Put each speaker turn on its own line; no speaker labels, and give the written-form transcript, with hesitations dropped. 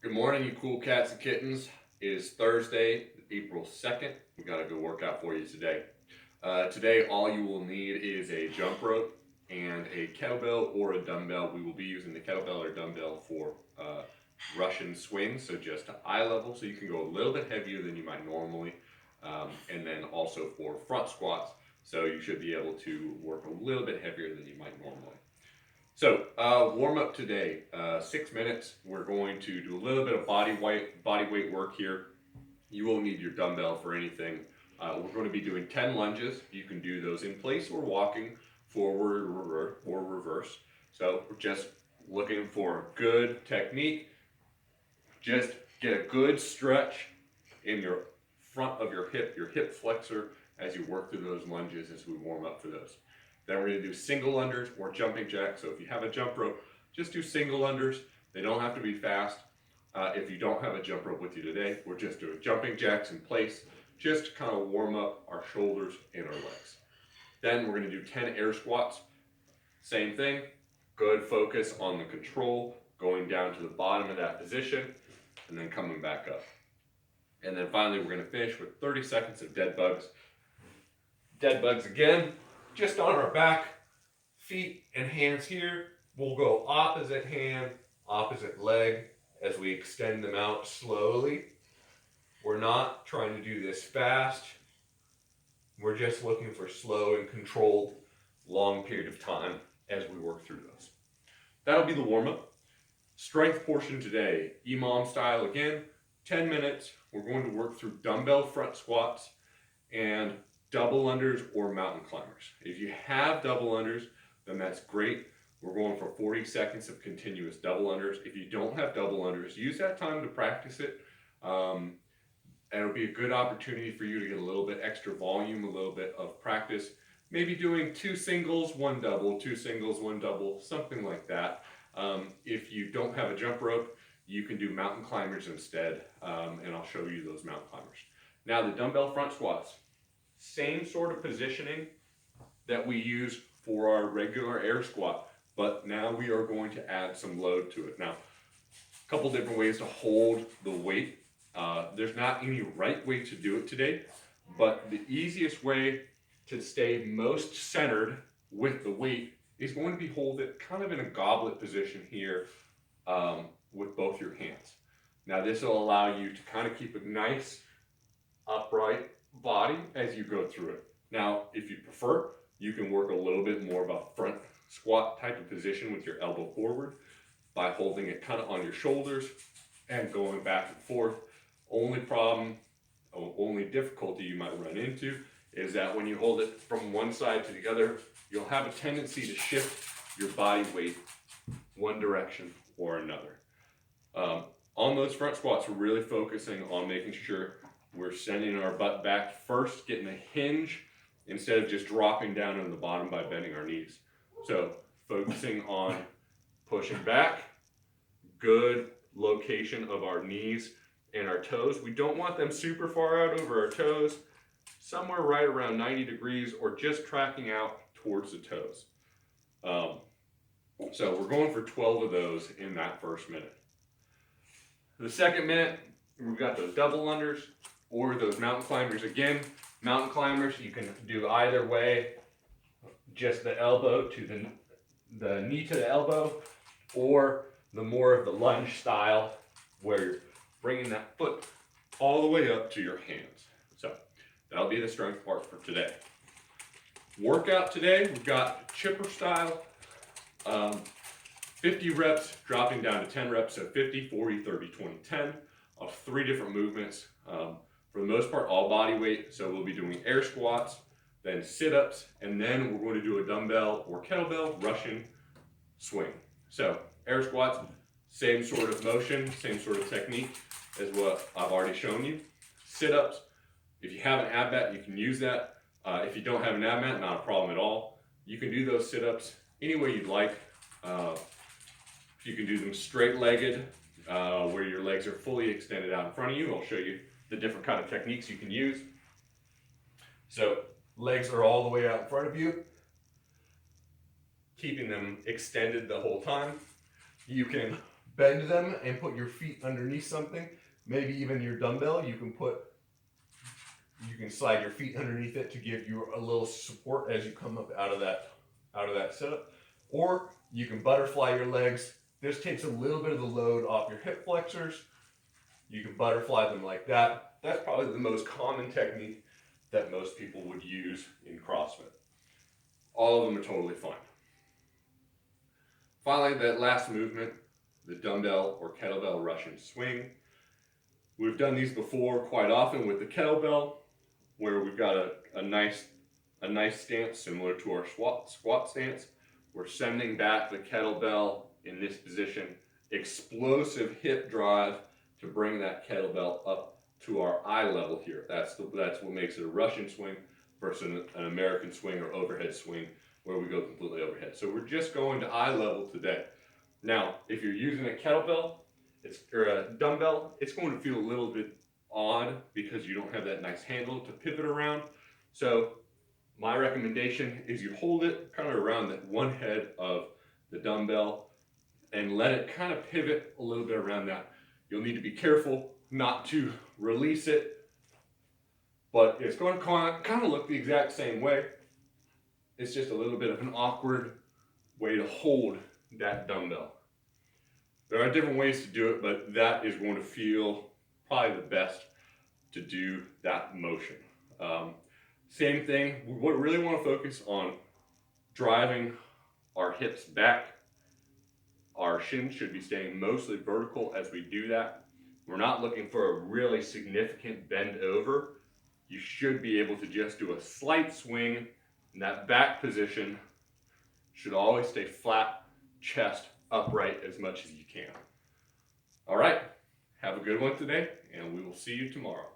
Good morning, you cool cats and kittens. It is Thursday, April 2nd. We got a good workout for you today. Today, all you will need is a jump rope and a kettlebell or a dumbbell. We will be using the kettlebell or dumbbell for Russian swings, so just to eye level, so you can go a little bit heavier than you might normally. And then also for front squats, so you should be able to work a little bit heavier than you might normally. So warm up today, 6 minutes. We're going to do a little bit of body weight work here. You won't need your dumbbell for anything. We're going to be doing 10 lunges. You can do those in place or walking, forward or reverse. So we're just looking for good technique. Just get a good stretch in your front of your hip flexor as you work through those lunges as we warm up for those. Then we're going to do single unders or jumping jacks. So if you have a jump rope, just do single unders. They don't have to be fast. If you don't have a jump rope with you today, we're just doing jumping jacks in place, just to kind of warm up our shoulders and our legs. Then we're going to do 10 air squats. Same thing. Good focus on the control, going down to the bottom of that position, and then coming back up. And then finally, we're going to finish with 30 seconds of dead bugs. Dead bugs again, just on our back, feet and hands here. We'll go opposite hand, opposite leg as we extend them out slowly. We're not trying to do this fast. We're just looking for slow and controlled, long period of time as we work through those. That'll be the warm-up. Strength portion today, EMOM style again, 10 minutes. We're going to work through dumbbell front squats and double unders or mountain climbers. If you have double unders, then that's great. We're going for 40 seconds of continuous double unders. If you don't have double unders, use that time to practice it. And it'll be a good opportunity for you to get a little bit extra volume, a little bit of practice. Maybe doing 2 singles, 1 double, 2 singles, 1 double, something like that. If you don't have a jump rope, you can do mountain climbers instead, and I'll show you those mountain climbers. Now the dumbbell front squats, same sort of positioning that we use for our regular air squat, but now we are going to add some load to it. Now, a couple different ways to hold the weight. There's not any right way to do it today, but the easiest way to stay most centered with the weight is going to be hold it kind of in a goblet position here with both your hands. Now this will allow you to kind of keep a nice upright body as you go through it. Now, if you prefer, you can work a little bit more of a front squat type of position with your elbow forward by holding it kind of on your shoulders and going back and forth. Only difficulty you might run into is that when you hold it from one side to the other, you'll have a tendency to shift your body weight one direction or another. On those front squats, we're really focusing on making sure we're sending our butt back first, getting a hinge instead of just dropping down on the bottom by bending our knees. So focusing on pushing back, good location of our knees and our toes. We don't want them super far out over our toes, somewhere right around 90 degrees or just tracking out towards the toes. So we're going for 12 of those in that first minute. The second minute, we've got those double unders or those mountain climbers again. Mountain climbers, you can do either way, just the elbow to the knee to the elbow, or the more of the lunge style where you're bringing that foot all the way up to your hands. So that'll be the strength part for today. Workout today, we've got chipper style, 50 reps, dropping down to 10 reps, so 50, 40, 30, 20, 10 of 3 different movements. For the most part, all body weight, so we'll be doing air squats, then sit-ups, and then we're going to do a dumbbell or kettlebell Russian swing. So air squats, same sort of motion, same sort of technique as what I've already shown you. Sit-ups, if you have an ab mat, you can use that. If you don't have an ab mat, not a problem at all. You can do those sit-ups any way you'd like. You can do them straight-legged, where your legs are fully extended out in front of you. I'll show you the different kind of techniques you can use. So legs are all the way out in front of you, keeping them extended the whole time. You can
bend them and put your feet underneath something, maybe even your dumbbell. You can slide your feet underneath it to give you a little support as you come up out of that setup. Or you can butterfly your legs. This takes a little bit of the load off your hip flexors. You can butterfly them like that. That's probably the most common technique that most people would use in CrossFit.
All of them are totally fine. Finally, that last movement, the dumbbell or kettlebell Russian swing. We've done these before quite often with the kettlebell, where we've got a nice stance similar to our squat stance. We're sending back the kettlebell in this position, explosive hip drive to bring that kettlebell up to our eye level here. That's what makes it a Russian swing versus an American swing or overhead swing where we go completely overhead. So we're just going to eye level today. Now, if you're using a kettlebell, or a dumbbell, it's going to feel a little bit odd because you don't have that nice handle to pivot around. So my recommendation is you hold it kind of around that one head of the dumbbell and let it kind of pivot a little bit around that. You'll need to be careful not to release it, but it's going to kind of look the exact same way. It's just a little bit of an awkward way to hold that dumbbell. There are different ways to do it, but that is going to feel probably the best to do that motion. Same thing, we really want to focus on driving our hips back. Our shins should be staying mostly vertical as we do that. We're not looking for a really significant bend over. You should be able to just do a slight swing, and that back position should always stay flat, chest upright as much as you can. All right, have a good one today, and we will see you tomorrow.